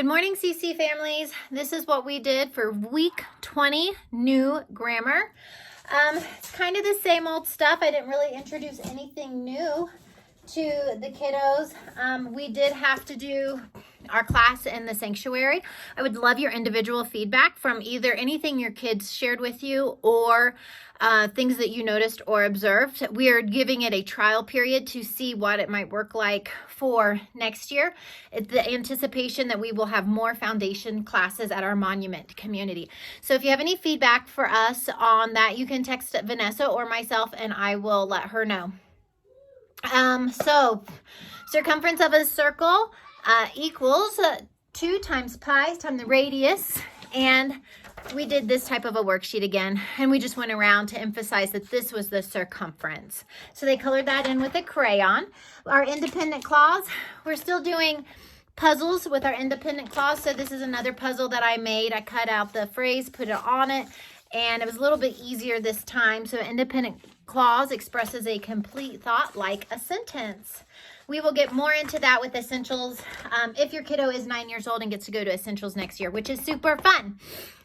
Good morning, CC families. This is what we did for week 20, new grammar. It's kind of the same old stuff. I didn't really introduce anything new to the kiddos. We did have to do our class in the sanctuary. I would love your individual feedback from either anything your kids shared with you or things that you noticed or observed. We are giving it a trial period to see what it might work like for next year. It's the anticipation that we will have more foundation classes at our Monument community. So if you have any feedback for us on that, you can text Vanessa or myself and I will let her know. So circumference of a circle equals 2 times pi times the radius, and we did this type of a worksheet again, and we just went around to emphasize that this was the circumference. So they colored that in with a crayon. Our independent clause, we're still doing puzzles with our independent clause. So this is another puzzle that I made. I cut out the phrase, put it on it, and it was a little bit easier this time. So independent clause expresses a complete thought like a sentence. We will get more into that with essentials if your kiddo is 9 years old and gets to go to essentials next year, which is super fun.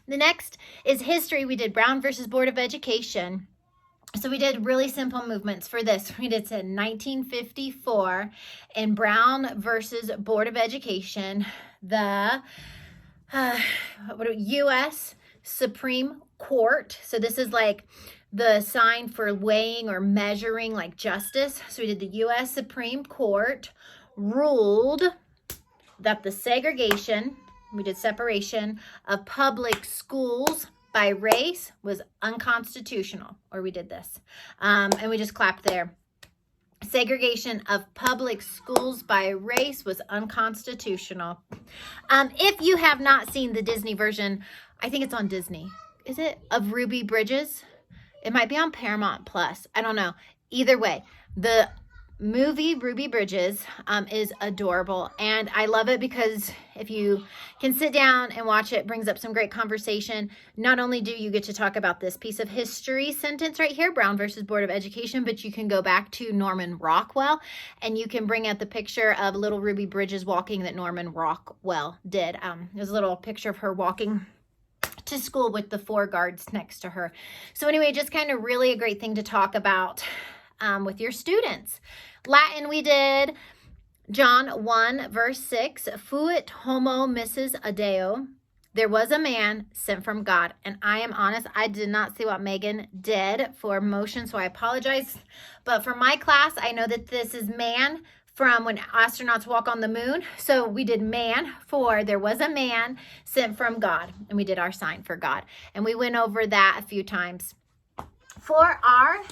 The next is history. We did Brown versus Board of Education. So we did really simple movements for this. We did 1954 in Brown versus Board of Education, the U.S. Supreme Court. So this is like the sign for weighing or measuring like justice. So we did the U.S. Supreme Court ruled that the segregation, we did separation of public schools by race was unconstitutional, or we did this. And we just clapped there. Segregation of public schools by race was unconstitutional. If you have not seen the Disney version, I think it's on Disney. Is it? Of Ruby Bridges? It might be on Paramount Plus. I don't know. Either way, the movie Ruby Bridges is adorable, and I love it because if you can sit down and watch it, brings up some great conversation. Not only do you get to talk about this piece of history sentence right here, Brown versus Board of Education, but you can go back to Norman Rockwell and you can bring out the picture of little Ruby Bridges walking that Norman Rockwell did. There's a little picture of her walking to school with the 4 guards next to her. So anyway, just kind of really a great thing to talk about with your students. Latin, we did John 1 verse 6, fuit homo missus adeo. There was a man sent from God. And I am honest, I did not see what Megan did for motion, so I apologize. But for my class, I know that this is man from when astronauts walk on the moon. So we did man for there was a man sent from God, and we did our sign for God. And we went over that a few times. For our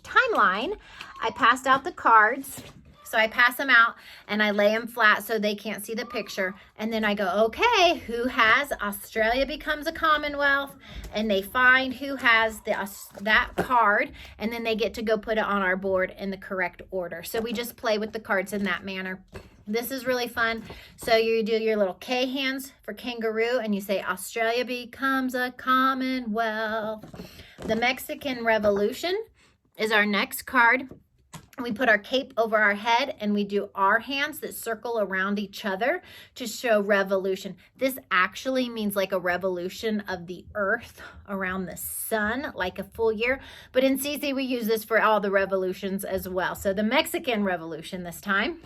timeline, I passed out the cards. So I pass them out and I lay them flat so they can't see the picture. And then I go, okay, who has Australia becomes a Commonwealth? And they find who has that card. And then they get to go put it on our board in the correct order. So we just play with the cards in that manner. This is really fun. So you do your little K hands for kangaroo and you say Australia becomes a Commonwealth. The Mexican Revolution is our next card. We put our cape over our head and we do our hands that circle around each other to show revolution. This actually means like a revolution of the earth around the sun, like a full year. But in CC, we use this for all the revolutions as well. So the Mexican Revolution this time.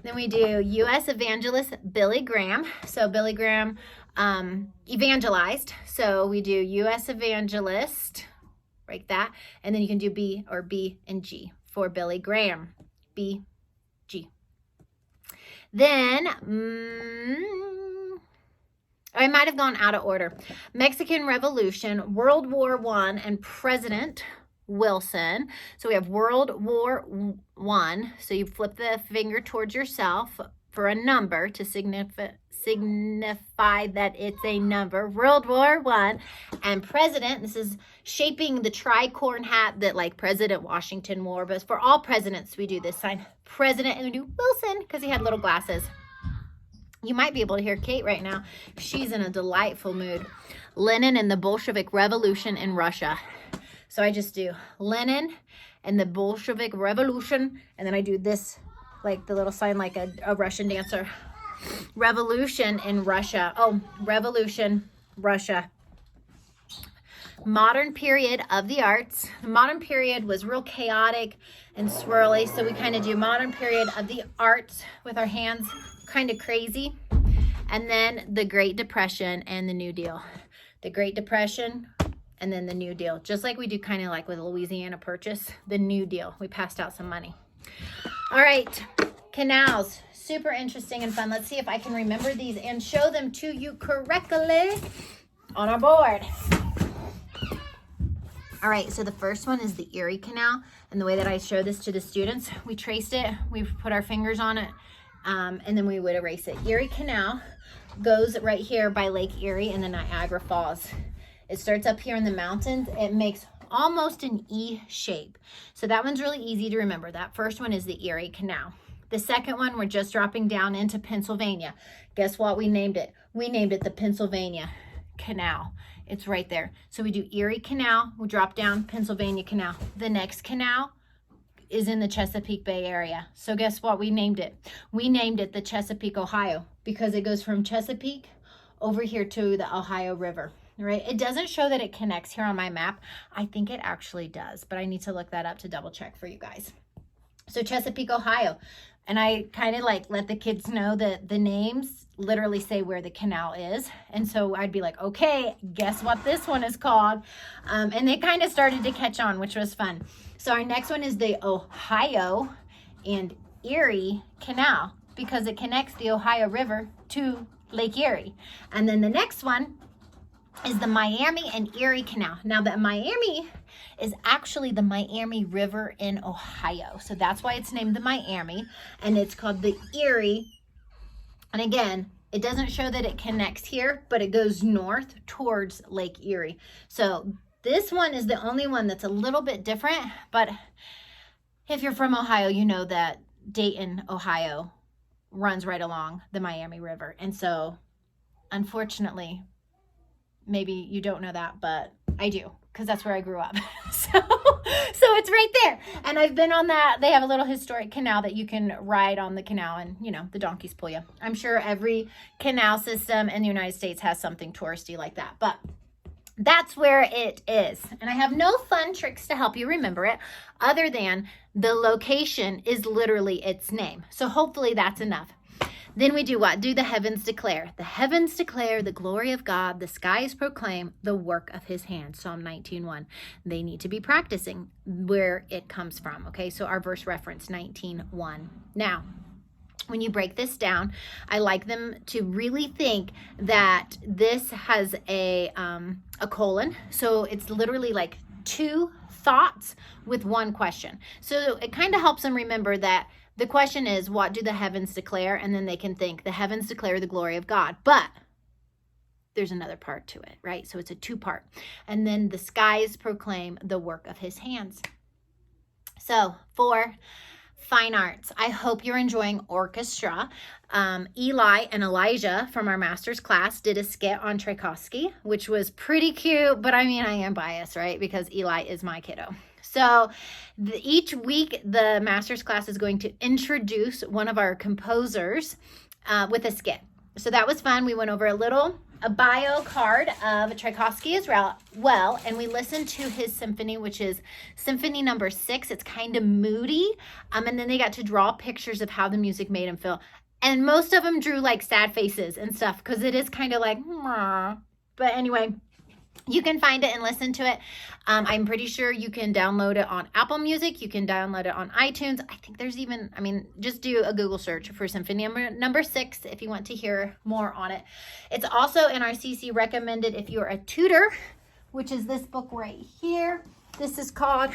Then we do U.S. evangelist Billy Graham. So Billy Graham evangelized. So we do U.S. evangelist, like that. And then you can do B or B and G. For Billy Graham, B, G. Then, I might have gone out of order. Mexican Revolution, World War I, and President Wilson. So we have World War I. So you flip the finger towards yourself for a number to signify that it's a number. World War I. And president, this is shaping the tricorn hat that like President Washington wore. But for all presidents, we do this sign. President, and we do Wilson because he had little glasses. You might be able to hear Kate right now. She's in a delightful mood. Lenin and the Bolshevik Revolution in Russia. So I just do Lenin and the Bolshevik Revolution, and then I do this like the little sign, like a Russian dancer. Revolution in Russia. Oh, revolution, Russia. Modern period of the arts. The modern period was real chaotic and swirly, so we kind of do modern period of the arts with our hands kind of crazy. And then the Great Depression and the New Deal. The Great Depression and then the New Deal. Just like we do kind of like with Louisiana Purchase, the New Deal. We passed out some money. All right, canals. Super interesting and fun. Let's see if I can remember these and show them to you correctly on our board. All right, so the first one is the Erie Canal. And the way that I show this to the students, we traced it, we put our fingers on it, and then we would erase it. Erie Canal goes right here by Lake Erie and the Niagara Falls. It starts up here in the mountains. It makes almost an E shape. So that one's really easy to remember. That first one is the Erie Canal. The second one, we're just dropping down into Pennsylvania. Guess what we named it? We named it the Pennsylvania Canal. It's right there. So we do Erie Canal, we drop down Pennsylvania Canal. The next canal is in the Chesapeake Bay area. So guess what we named it? We named it the Chesapeake, Ohio, because it goes from Chesapeake over here to the Ohio River, right? It doesn't show that it connects here on my map. I think it actually does, but I need to look that up to double check for you guys. So Chesapeake, Ohio. And I kind of like let the kids know that the names literally say where the canal is. And so I'd be like, okay, guess what this one is called? And they kind of started to catch on, which was fun. So our next one is the Ohio and Erie Canal because it connects the Ohio River to Lake Erie. And then the next one is the Miami and Erie Canal. Now the Miami is actually the Miami River in Ohio. So that's why it's named the Miami, and it's called the Erie. And again, it doesn't show that it connects here, but it goes north towards Lake Erie. So this one is the only one that's a little bit different, but if you're from Ohio, you know that Dayton, Ohio runs right along the Miami River. And so unfortunately, maybe you don't know that, but I do, because that's where I grew up. So it's right there. And I've been on that. They have a little historic canal that you can ride on the canal and, you know, the donkeys pull you. I'm sure every canal system in the United States has something touristy like that, but that's where it is. And I have no fun tricks to help you remember it other than the location is literally its name. So hopefully that's enough. Then we do what? Do the heavens declare. The heavens declare the glory of God. The skies proclaim the work of his hands. Psalm 19:1. They need to be practicing where it comes from. Okay, so our verse reference 19:1. Now, when you break this down, I like them to really think that this has a colon. So it's literally like two thoughts with one question. So it kind of helps them remember that the question is, what do the heavens declare? And then they can think, the heavens declare the glory of God. But there's another part to it, right? So it's a two-part. And then the skies proclaim the work of his hands. So for fine arts, I hope you're enjoying orchestra. Eli and Elijah from our master's class did a skit on Tchaikovsky, which was pretty cute. But I mean, I am biased, right? Because Eli is my kiddo. So each week, the master's class is going to introduce one of our composers with a skit. So that was fun. We went over a bio card of Tchaikovsky as well, and we listened to his symphony, which is Symphony Number 6. It's kind of moody, and then they got to draw pictures of how the music made him feel. And most of them drew like sad faces and stuff because it is kind of like, Mwah. But anyway, you can find it and listen to it. I'm pretty sure you can download it on Apple Music. You can download it on iTunes. I think there's even, just do a Google search for Symphony number 6 if you want to hear more on it. It's also in our CC recommended if you're a tutor, which is this book right here. This is called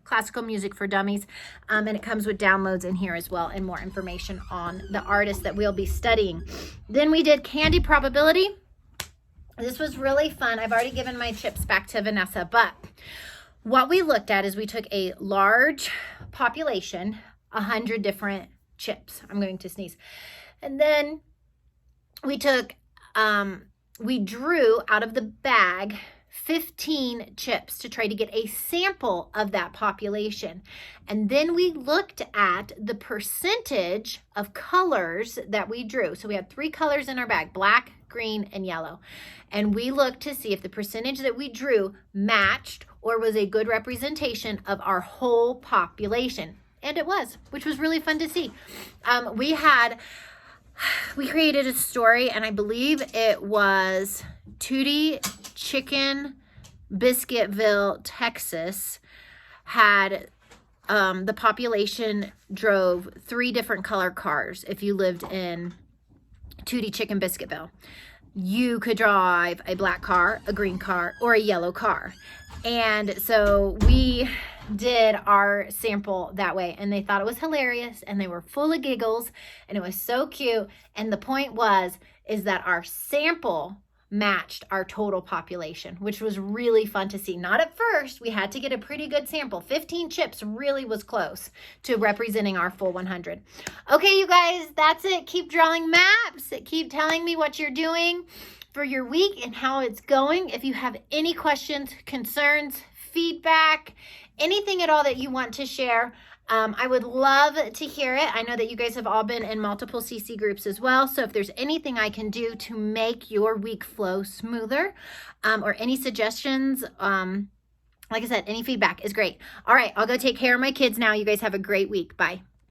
Classical Music for Dummies, and it comes with downloads in here as well and more information on the artist that we'll be studying. Then we did Candy Probability. This was really fun. I've already given my chips back to Vanessa, but what we looked at is we took a large population, 100 different chips. I'm going to sneeze. And then we took, we drew out of the bag 15 chips to try to get a sample of that population. And then we looked at the percentage of colors that we drew. So we had 3 colors in our bag, black, green, and yellow. And we looked to see if the percentage that we drew matched or was a good representation of our whole population. And it was, which was really fun to see. We created a story, and I believe it was Tootie Chicken Biscuitville, Texas, had the population drove 3 different color cars. If you lived in Tootie Chicken Biscuitville, you could drive a black car, a green car, or a yellow car. And so we did our sample that way, and they thought it was hilarious, and they were full of giggles, and it was so cute. And the point is that our sample matched our total population, which was really fun to see. Not at first, we had to get a pretty good sample. 15 chips really was close to representing our full 100. Okay, you guys, that's it. Keep drawing maps. Keep telling me what you're doing for your week and how it's going. If you have any questions, concerns, feedback, anything at all that you want to share, I would love to hear it. I know that you guys have all been in multiple CC groups as well. So if there's anything I can do to make your week flow smoother, or any suggestions, like I said, any feedback is great. All right, I'll go take care of my kids now. You guys have a great week. Bye.